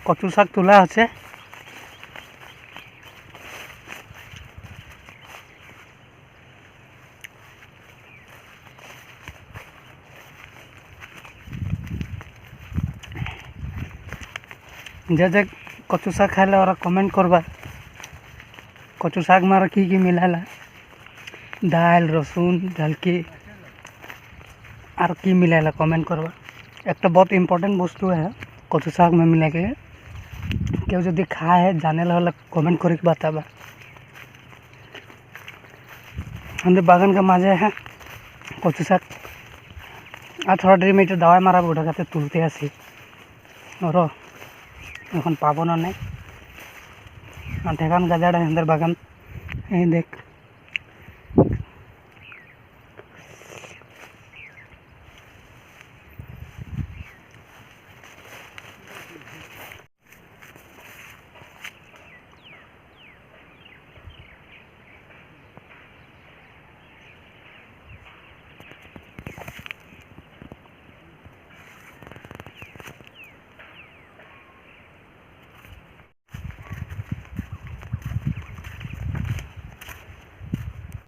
কচু শাক তোলা আছে। যে যে কচু শাক খাইলে ওরা কমেন্ট করবা কচু শাক মারা কি मिलाला दाल रसुन ढलकी और की मिलाला कमेंट करवा। एक तो बहुत इम्पोर्टेंट वस्तु है कचु शाक में मिला के क्यों जो खाए है जाने वाला कमेंट करके बताबा। हमारे बागान का मजा है कचु शाक और थोड़ा देर में दवाई मारा उठा खाते तुलते आसी और এখন পাবো না নাই আর দেখান গাজাটা আমাদের বাগান এই দেখ